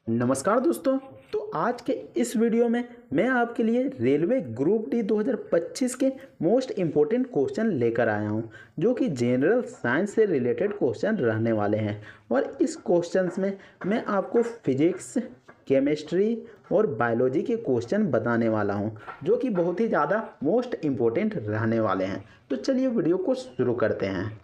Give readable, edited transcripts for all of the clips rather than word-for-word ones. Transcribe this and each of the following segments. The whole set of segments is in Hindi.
नमस्कार दोस्तों। तो आज के इस वीडियो में मैं आपके लिए रेलवे ग्रुप डी 2025 के मोस्ट इम्पोर्टेंट क्वेश्चन लेकर आया हूं, जो कि जनरल साइंस से रिलेटेड क्वेश्चन रहने वाले हैं। और इस क्वेश्चंस में मैं आपको फिजिक्स, केमिस्ट्री और बायोलॉजी के क्वेश्चन बताने वाला हूं, जो कि बहुत ही ज़्यादा मोस्ट इम्पोर्टेंट रहने वाले हैं। तो चलिए वीडियो को शुरू करते हैं।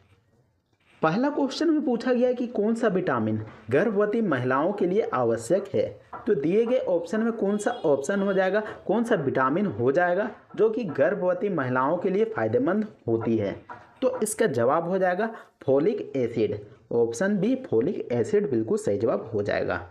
पहला क्वेश्चन में पूछा गया है कि कौन सा विटामिन गर्भवती महिलाओं के लिए आवश्यक है। तो दिए गए ऑप्शन में कौन सा ऑप्शन हो जाएगा, कौन सा विटामिन हो जाएगा जो कि गर्भवती महिलाओं के लिए फायदेमंद होती है। तो इसका जवाब हो जाएगा folic acid. Option B folic acid बिल्कुल सही जवाब हो जाएगा।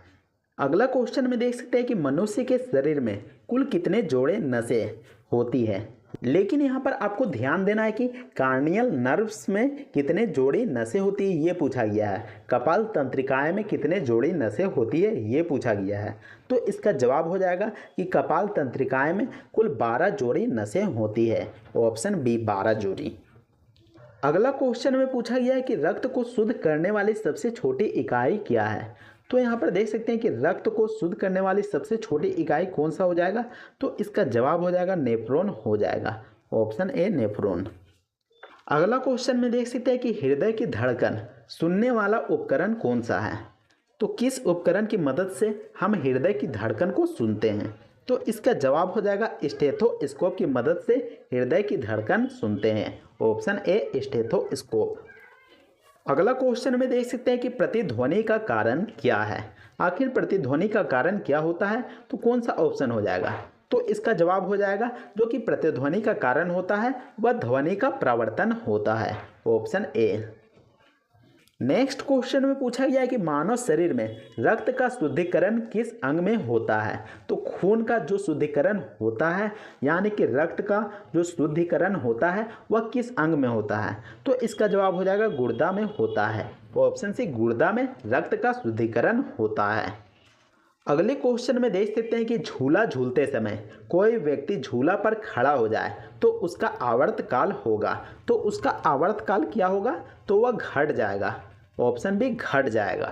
अगला क्वेश्चन में देख सकते हैं कि मनुष्य के शरीर में कुल कितने जोड़े नसें होती है। लेकिन यहाँ पर आपको ध्यान देना है कि कार्नियल नर्व्स में कितने जोड़ी नसें होती है ये पूछा गया है। कपाल तंत्रिकाएं में कितने जोड़ी नसें होती है ये पूछा गया है। तो इसका जवाब हो जाएगा कि कपाल तंत्रिकाएं में कुल 12 जोड़ी नसें होती है। ऑप्शन बी 12 जोड़ी। अगला क्वेश्चन में पूछा गया है कि रक्त को शुद्ध करने वाली सबसे छोटी इकाई क्या है। तो यहाँ पर देख सकते हैं कि रक्त को शुद्ध करने वाली सबसे छोटी इकाई कौन सा हो जाएगा। तो इसका जवाब हो जाएगा नेफ्रॉन हो जाएगा। Option A nephron. अगला क्वेश्चन में देख सकते हैं कि हृदय की धड़कन सुनने वाला उपकरण कौन सा है। तो किस उपकरण की मदद से हम हृदय की धड़कन को सुनते हैं। तो इसका जवाब हो जाएगा स्टेथोस्कोप की मदद से हृदय की धड़कन सुनते हैं। Option A stethoscope. अगला क्वेश्चन में देख सकते हैं कि प्रतिध्वनि का कारण क्या है। आखिर प्रतिध्वनि का कारण क्या होता है। तो कौन सा ऑप्शन हो जाएगा। तो इसका जवाब हो जाएगा जो कि प्रतिध्वनि का कारण होता है वह ध्वनि का प्रवर्तन होता है। Option A. नेक्स्ट क्वेश्चन में पूछा गया है कि मानव शरीर में रक्त का शुद्धिकरण किस अंग में होता है। तो खून का जो शुद्धिकरण होता है यानी कि रक्त का जो शुद्धिकरण होता है वह किस अंग में होता है। तो इसका जवाब हो जाएगा गुर्दा में होता है। ऑप्शन सी गुर्दा में रक्त का शुद्धिकरण होता है। अगले क्वेश्चन में देख सकते हैं कि झूला झूलते समय कोई व्यक्ति झूला पर खड़ा हो जाए तो उसका आवर्तकाल होगा। तो उसका आवर्तकाल क्या होगा। तो वह घट जाएगा। ऑप्शन बी घट जाएगा।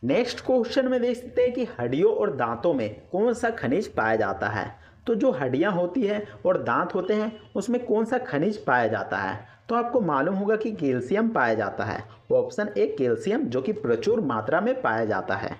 नेक्स्ट क्वेश्चन में देख सकते हैं कि हड्डियों और दांतों में कौन सा खनिज पाया जाता है। तो जो हड्डियां होती हैं और दांत होते हैं उसमें कौन सा खनिज पाया जाता है। तो आपको मालूम होगा कि कैल्शियम पाया जाता है। ऑप्शन ए कैल्शियम, जो कि प्रचुर मात्रा में पाया जाता है।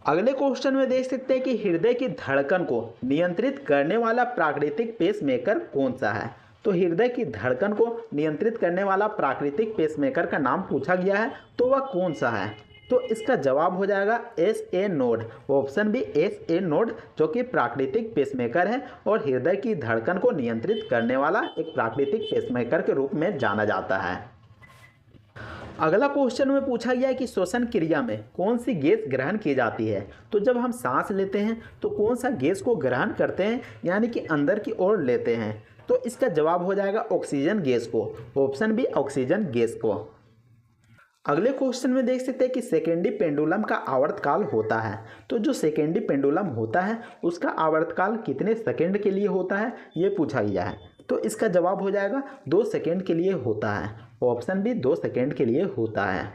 अगले क्वेश्चन में देख सकते हैं कि हृदय की धड़कन को नियंत्रित करने वाला प्राकृतिक पेसमेकर कौन सा है। तो हृदय की धड़कन को नियंत्रित करने वाला प्राकृतिक पेसमेकर का नाम पूछा गया है, तो वह कौन सा है। तो इसका जवाब हो जाएगा SA node. Option B SA node, जो कि प्राकृतिक पेसमेकर है और हृदय की धड़कन को नियंत्रित करने वाला एक प्राकृतिक पेसमेकर के रूप में जाना जाता है। अगला क्वेश्चन में पूछा गया है कि श्वसन क्रिया में कौन सी गैस ग्रहण की जाती है। तो जब हम सांस लेते हैं तो कौन सा गैस को ग्रहण करते हैं यानी कि अंदर की ओर लेते हैं। तो इसका जवाब हो जाएगा ऑक्सीजन गैस को। ऑप्शन बी ऑक्सीजन गैस को। अगले क्वेश्चन में देख सकते हैं कि सेकेंडी पेंडुलम का आवर्तकाल होता है। तो जो सेकेंडी पेंडुलम होता है उसका आवर्तकाल कितने सेकेंड के लिए होता है ये पूछा गया है। तो इसका जवाब हो जाएगा 2 सेकेंड के लिए होता है। ऑप्शन बी 2 सेकेंड के लिए होता है।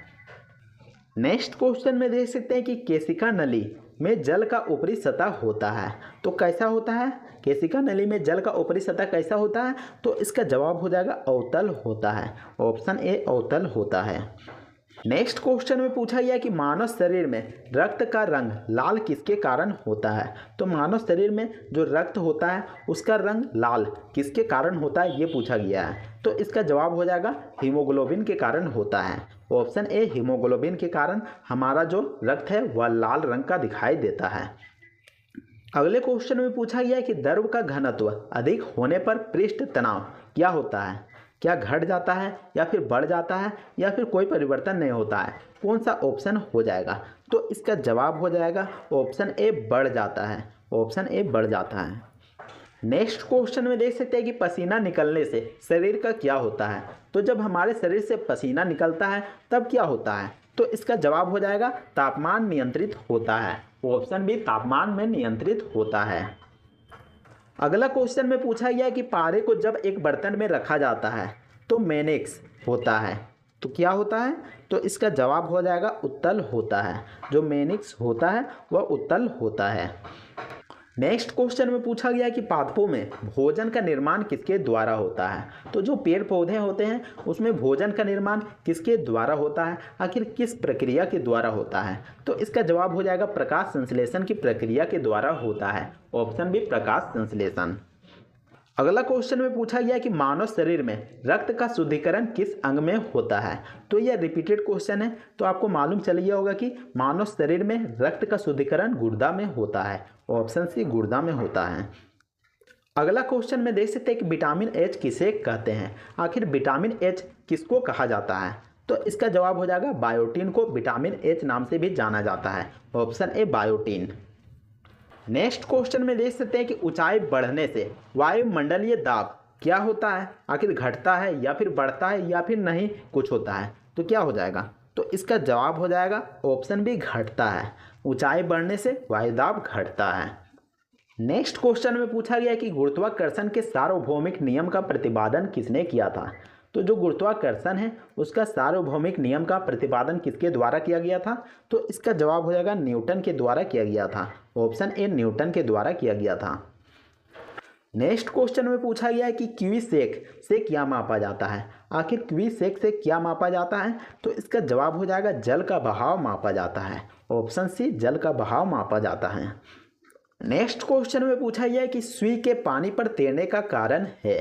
नेक्स्ट क्वेश्चन में देख सकते हैं कि केशिका नली में जल का ऊपरी सतह होता है। तो कैसा होता है। केशिका नली में जल का ऊपरी सतह कैसा होता है। तो इसका जवाब हो जाएगा अवतल होता है। ऑप्शन ए अवतल होता है। नेक्स्ट क्वेश्चन में पूछा गया कि मानव शरीर में रक्त का रंग लाल किसके कारण होता है। तो मानव शरीर में जो रक्त होता है उसका रंग लाल किसके कारण होता है ये पूछा गया है। तो इसका जवाब हो जाएगा हीमोग्लोबिन के कारण होता है। ऑप्शन ए हीमोग्लोबिन के कारण हमारा जो रक्त है वह लाल रंग का दिखाई देता है। अगले क्वेश्चन में पूछा गया है कि द्रव का घनत्व अधिक होने पर पृष्ठ तनाव क्या होता है। क्या घट जाता है या फिर बढ़ जाता है या फिर कोई परिवर्तन नहीं होता है। कौन सा ऑप्शन हो जाएगा। तो इसका जवाब हो जाएगा ऑप्शन ए बढ़ जाता है। ऑप्शन ए बढ़ जाता है। नेक्स्ट क्वेश्चन में देख सकते हैं कि पसीना निकलने से शरीर का क्या होता है। तो जब हमारे शरीर से पसीना निकलता है तब क्या होता है। तो इसका जवाब हो जाएगा तापमान नियंत्रित होता है। ऑप्शन बी तापमान में नियंत्रित होता है। अगला क्वेश्चन में पूछा गया है कि पारे को जब एक बर्तन में रखा जाता है तो मेनेक्स होता है। तो क्या होता है? तो इसका जवाब हो जाएगा उत्तल होता है। जो मेनिक्स होता है वह उत्तल होता है। नेक्स्ट क्वेश्चन में पूछा गया कि पादपों में भोजन का निर्माण किसके द्वारा होता है? तो जो पेड़ पौधे होते हैं उसमें भोजन का निर्माण किसके द्वारा होता है? आखिर किस प्रक्रिया के द्वारा होता है? तो इसका जवाब हो जाएगा प्रकाश संश्लेषण की प्रक्रिया के द्वारा होता है। ऑप्शन बी, प्रकाश संश्लेषण। अगला क्वेश्चन में पूछा गया कि मानव शरीर में रक्त का शुद्धिकरण किस अंग में होता है? तो यह रिपीटेड क्वेश्चन है, तो आपको मालूम चल गया होगा कि मानव शरीर में रक्त का शुद्धिकरण गुर्दा में होता है। ऑप्शन सी, गुर्दा में होता है। अगला क्वेश्चन में देख सकते हैं कि विटामिन एच किसे कहते हैं? आखिर विटामिन एच किसको कहा जाता है? तो इसका जवाब हो जाएगा बायोटीन को विटामिन एच नाम से भी जाना जाता है। Option A, biotin. Next question में देख सकते हैं कि ऊंचाई बढ़ने से वायुमंडलीय दाब क्या होता है? आखिर घटता है या फिर बढ़ता है या फिर नहीं कुछ होता है? तो क्या हो जाएगा? तो इसका जवाब हो जाएगा ऑप्शन बी, घटता है। ऊंचाई बढ़ने से वायुदाब घटता है। नेक्स्ट क्वेश्चन में पूछा गया कि गुरुत्वाकर्षण के सार्वभौमिक नियम का प्रतिपादन किसने किया था? तो जो गुरुत्वाकर्षण है उसका सार्वभौमिक नियम का प्रतिपादन किसके द्वारा किया गया था? तो इसका जवाब हो जाएगा न्यूटन के द्वारा किया गया था। ऑप्शन ए, न्यूटन के द्वारा किया गया था। नेक्स्ट क्वेश्चन में पूछा गया है कि क्वीसेक से क्या मापा जाता है? आखिर क्वीसेक से क्या मापा जाता है? तो इसका जवाब हो जाएगा जल का बहाव मापा जाता है। ऑप्शन सी, जल का बहाव मापा जाता है। नेक्स्ट क्वेश्चन में पूछा गया है कि सुई के पानी पर तैरने का कारण है।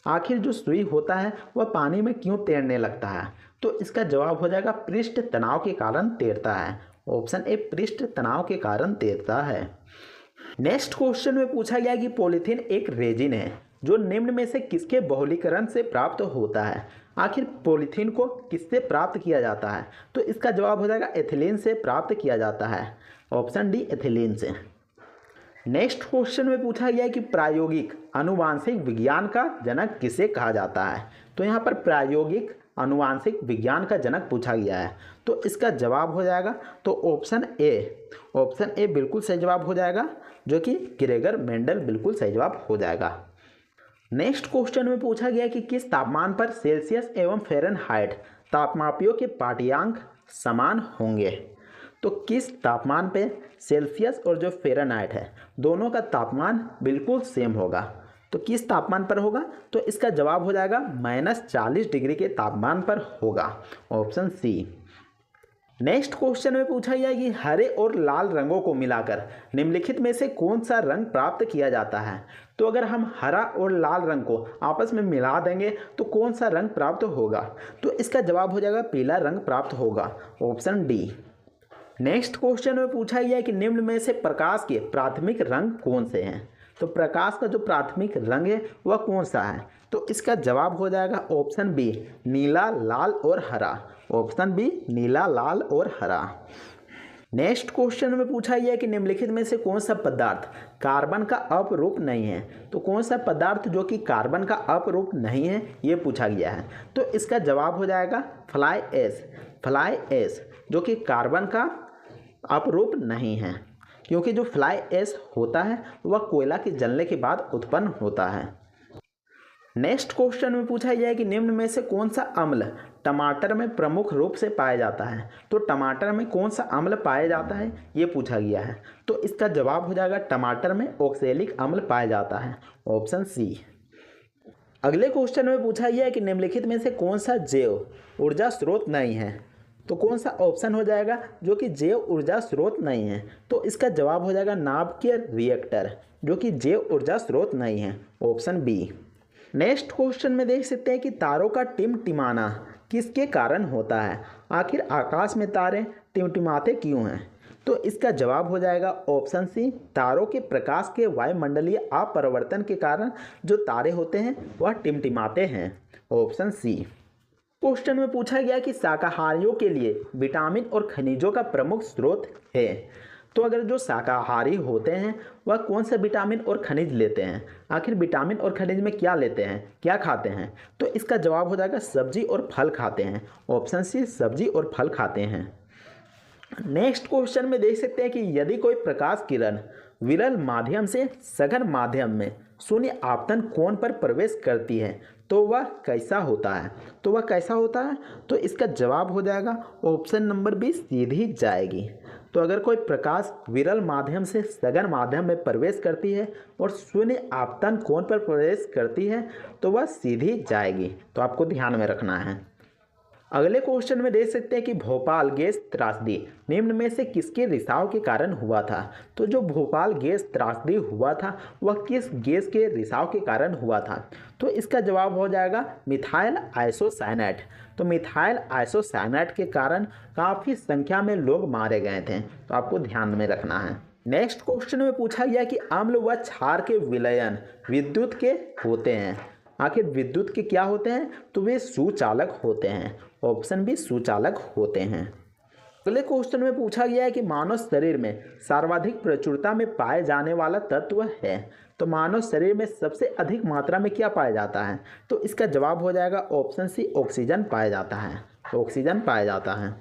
आखिर जो सुई होता है वह पानी में क्यों तैरने लगता है? तो इसका जवाब हो जाएगा पृष्ठ तनाव के कारण तैरता है। ऑप्शन ए, पृष्ठ तनाव के कारण तैरता है। नेक्स्ट क्वेश्चन में पूछा गया कि पॉलीथीन एक रेजिन है जो निम्न में से किसके बहुलीकरण से प्राप्त होता है? आखिर पॉलीथीन को किससे प्राप्त किया जाता है? तो इसका जवाब हो जाएगा एथिलीन से प्राप्त किया जाता है। ऑप्शन डी, एथिलीन से। नेक्स्ट क्वेश्चन में पूछा गया है कि प्रायोगिक आनुवांशिक विज्ञान का जनक किसे कहा जाता है? तो यहाँ पर प्रायोगिक आनुवांशिक विज्ञान का जनक पूछा गया है, तो इसका जवाब हो जाएगा तो ऑप्शन ए बिल्कुल सही जवाब हो जाएगा, जो कि ग्रेगर मेंडल बिल्कुल सही जवाब हो जाएगा। नेक्स्ट क्वेश्चन में पूछा गया कि किस तापमान पर सेल्सियस एवं फ़ारेनहाइट तापमापियों के पाठ्यांक समान होंगे? तो किस तापमान पे सेल्सियस और जो फ़ारेनहाइट है दोनों का तापमान बिल्कुल सेम होगा? तो किस तापमान पर होगा? तो इसका जवाब हो जाएगा -40 डिग्री के तापमान पर होगा। Option C. नेक्स्ट क्वेश्चन में पूछा गया कि हरे और लाल रंगों को मिलाकर निम्नलिखित में से कौन सा रंग प्राप्त किया जाता है? तो अगर हम हरा और लाल रंग को आपस में मिला देंगे तो कौन सा रंग प्राप्त होगा? तो इसका जवाब हो जाएगा पीला रंग प्राप्त होगा। Option D. नेक्स्ट क्वेश्चन में पूछा गया कि निम्न में से प्रकाश के प्राथमिक रंग कौन से हैं? तो प्रकाश का जो प्राथमिक रंग है वह कौन सा है? तो इसका जवाब हो जाएगा ऑप्शन बी, नीला, लाल और हरा। ऑप्शन बी, नीला, लाल और हरा। नेक्स्ट क्वेश्चन में पूछा गया कि निम्नलिखित में से कौन सा पदार्थ कार्बन का अपरूप नहीं है? तो कौन सा पदार्थ जो कि कार्बन का अपरूप नहीं है ये पूछा गया है। तो इसका जवाब हो जाएगा फ्लाई ऐश, जो कि कार्बन का अपरूप नहीं है, क्योंकि जो फ्लाई ऐश होता है वह कोयला के जलने के बाद उत्पन्न होता है। नेक्स्ट क्वेश्चन में पूछा गया है कि निम्न में से कौन सा अम्ल टमाटर में प्रमुख रूप से पाया जाता है? तो टमाटर में कौन सा अम्ल पाया जाता है ये पूछा गया है। तो इसका जवाब हो जाएगा टमाटर में ऑक्सैलिक अम्ल पाया जाता है। Option C. अगले क्वेश्चन में पूछा गया है कि निम्नलिखित में से कौन सा जैव ऊर्जा स्रोत नहीं है? तो कौन सा ऑप्शन हो जाएगा जो कि जैव ऊर्जा स्रोत नहीं है? तो इसका जवाब हो जाएगा नाभिकीय रिएक्टर, जो कि जैव ऊर्जा स्रोत नहीं है। Option B. नेक्स्ट क्वेश्चन में देख सकते हैं कि तारों का टिमटिमाना किसके कारण होता है? आखिर आकाश में तारे टिमटिमाते क्यों हैं? तो इसका जवाब हो जाएगा ऑप्शन सी, तारों के प्रकाश के वायुमंडलीय अपरिवर्तन के कारण जो तारे होते हैं वह टिमटिमाते हैं। Option C. क्वेश्चन में पूछा गया कि शाकाहारियों के लिए विटामिन और खनिजों का प्रमुख स्रोत है। तो अगर जो शाकाहारी होते हैं वह कौन सा विटामिन और खनिज लेते हैं? आखिर विटामिन और खनिज में क्या लेते हैं, क्या खाते हैं? तो इसका जवाब हो जाएगा सब्जी और फल खाते हैं। ऑप्शन सी, सब्जी और फल खाते हैं। नेक्स्ट क्वेश्चन में देख सकते हैं कि यदि कोई प्रकाश किरण विरल माध्यम से सघन माध्यम में शून्य आपतन कोण पर प्रवेश करती है तो वह कैसा होता है? तो वह कैसा होता है? तो इसका जवाब हो जाएगा ऑप्शन नंबर बी, सीधी जाएगी। तो अगर कोई प्रकाश विरल माध्यम से सघन माध्यम में प्रवेश करती है और शून्य आपतन कोण पर प्रवेश करती है तो वह सीधी जाएगी। तो आपको ध्यान में रखना है। अगले क्वेश्चन में देख सकते हैं कि भोपाल गैस त्रासदी निम्न में से किसके रिसाव के कारण हुआ था? तो जो भोपाल गैस त्रासदी हुआ था वह किस गैस के रिसाव के कारण हुआ था? तो इसका जवाब हो जाएगा मिथाइल आइसोसाइनेट। तो मिथाइल आइसोसाइनेट के कारण काफ़ी संख्या में लोग मारे गए थे। तो आपको ध्यान में रखना है। नेक्स्ट क्वेश्चन में पूछा गया कि अम्ल व क्षार के विलयन विद्युत के होते हैं। आखिर विद्युत के क्या होते हैं? तो वे सुचालक होते हैं। ऑप्शन बी, सुचालक होते हैं। अगले क्वेश्चन में पूछा गया है कि मानव शरीर में सर्वाधिक प्रचुरता में पाए जाने वाला तत्व है। तो मानव शरीर में सबसे अधिक मात्रा में क्या पाया जाता है? तो इसका जवाब हो जाएगा ऑप्शन सी, ऑक्सीजन पाया जाता है। तो ऑक्सीजन पाया जाता है।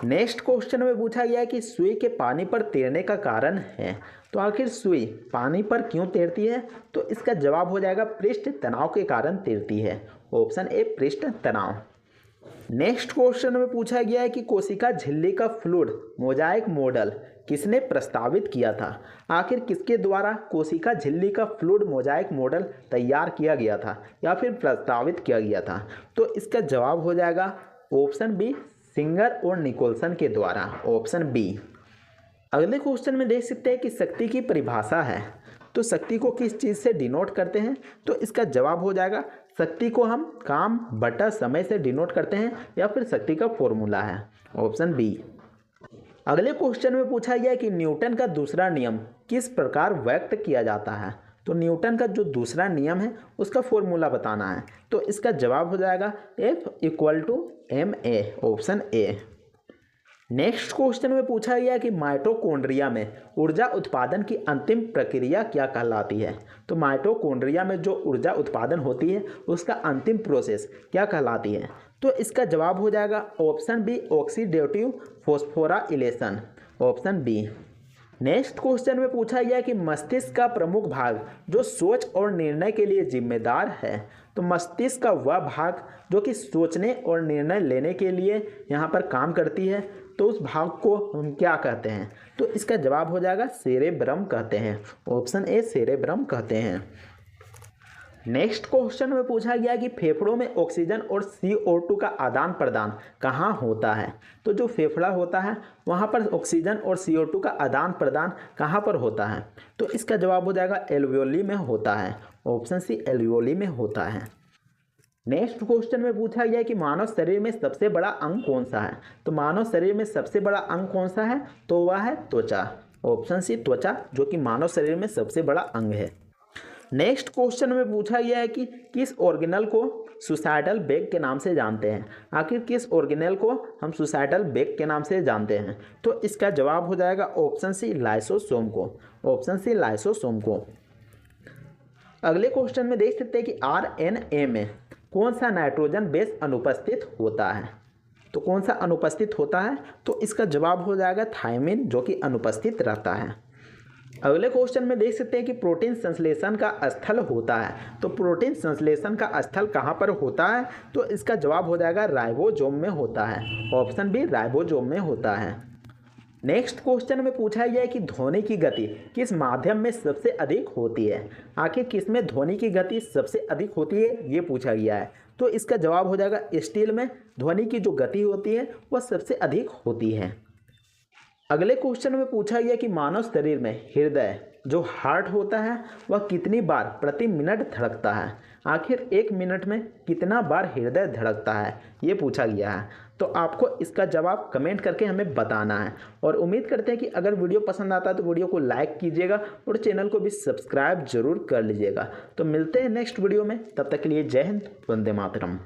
नेक्स्ट क्वेश्चन में पूछा गया है कि सुई के पानी पर तैरने का कारण है। तो आखिर सुई पानी पर क्यों तैरती है? तो इसका जवाब हो जाएगा पृष्ठ तनाव के कारण तैरती है। ऑप्शन ए, पृष्ठ तनाव। नेक्स्ट क्वेश्चन में पूछा गया है कि कोशिका झिल्ली का फ्लूइड मोजाइक मॉडल किसने प्रस्तावित किया था? आखिर किसके द्वारा कोशिका झिल्ली का फ्लूइड मोजाइक मॉडल तैयार किया गया था या फिर प्रस्तावित किया गया था? तो इसका जवाब हो जाएगा ऑप्शन बी, सिंगर और निकोलसन के द्वारा। Option B. अगले क्वेश्चन में देख सकते हैं कि शक्ति की परिभाषा है। तो शक्ति को किस चीज़ से डिनोट करते हैं? तो इसका जवाब हो जाएगा शक्ति को हम काम बटा समय से डिनोट करते हैं या फिर शक्ति का फॉर्मूला है। Option B. अगले क्वेश्चन में पूछा गया कि न्यूटन का दूसरा नियम किस प्रकार व्यक्त किया जाता है? तो न्यूटन का जो दूसरा नियम है उसका फॉर्मूला बताना है। तो इसका जवाब हो जाएगा F=ma। Option A. Next question में पूछा गया कि माइटोकॉन्ड्रिया में ऊर्जा उत्पादन की अंतिम प्रक्रिया क्या कहलाती है? तो माइटोकॉन्ड्रिया में जो ऊर्जा उत्पादन होती है उसका अंतिम प्रोसेस क्या कहलाती है? तो इसका जवाब हो जाएगा option B, oxidative phosphorylation. Option B. Next question में पूछा गया कि मस्तिष्क का प्रमुख भाग जो सोच और निर्णय के लिए जिम्मेदार है। तो मस्तिष्क का वह भाग जो कि सोचने और निर्णय लेने के लिए यहाँ पर काम करती है, तो उस भाग को हम क्या कहते हैं? तो इसका जवाब हो जाएगा सेरेब्रम कहते हैं। ऑप्शन ए, सेरेब्रम कहते हैं। नेक्स्ट क्वेश्चन में पूछा गया कि फेफड़ों में ऑक्सीजन और CO2 का आदान प्रदान कहाँ होता है? तो जो फेफड़ा होता है वहाँ पर ऑक्सीजन और CO2 का आदान प्रदान कहाँ पर होता है? तो इसका जवाब हो जाएगा एल्वियोली में होता है। ऑप्शन सी, एल्वियोली में होता है। नेक्स्ट क्वेश्चन में पूछा गया कि मानव शरीर में सबसे बड़ा अंग कौन सा है? तो मानव शरीर में सबसे बड़ा अंग कौन सा है? तो वह है त्वचा। ऑप्शन सी, त्वचा, जो कि मानव शरीर में सबसे बड़ा अंग है। नेक्स्ट क्वेश्चन में पूछा गया है कि किस ऑर्गेनल को सुसाइडल बैग के नाम से जानते हैं? आखिर किस ऑर्गेनल को हम सुसाइडल बैग के नाम से जानते हैं? तो इसका जवाब हो जाएगा ऑप्शन सी, लाइसोसोम को। ऑप्शन सी, लाइसोसोम को। अगले क्वेश्चन में देख सकते हैं कि RNA में कौन सा नाइट्रोजन बेस अनुपस्थित होता है? तो कौन सा अनुपस्थित होता है? तो इसका जवाब हो जाएगा थायमिन, जो कि अनुपस्थित रहता है। अगले क्वेश्चन में देख सकते हैं कि प्रोटीन संश्लेषण का स्थल होता है। तो प्रोटीन संश्लेषण का स्थल कहाँ पर होता है? तो इसका जवाब हो जाएगा राइबोसोम में होता है। ऑप्शन बी, राइबोसोम में होता है। नेक्स्ट क्वेश्चन में पूछा गया है कि ध्वनि की गति किस माध्यम में सबसे अधिक होती है? आखिर किस में ध्वनि की गति सबसे अधिक होती है, ये पूछा गया है। तो इसका जवाब हो जाएगा स्टील में ध्वनि की जो गति होती है वह सबसे अधिक होती है। अगले क्वेश्चन में पूछा गया कि मानव शरीर में हृदय जो हार्ट होता है वह कितनी बार प्रति मिनट धड़कता है? आखिर 1 मिनट में कितना बार हृदय धड़कता है, ये पूछा गया है। तो आपको इसका जवाब कमेंट करके हमें बताना है। और उम्मीद करते हैं कि अगर वीडियो पसंद आता है तो वीडियो को लाइक कीजिएगा और चैनल को भी सब्सक्राइब जरूर कर लीजिएगा। तो मिलते हैं नेक्स्ट वीडियो में, तब तक के लिए जय हिंद, वंदे मातरम।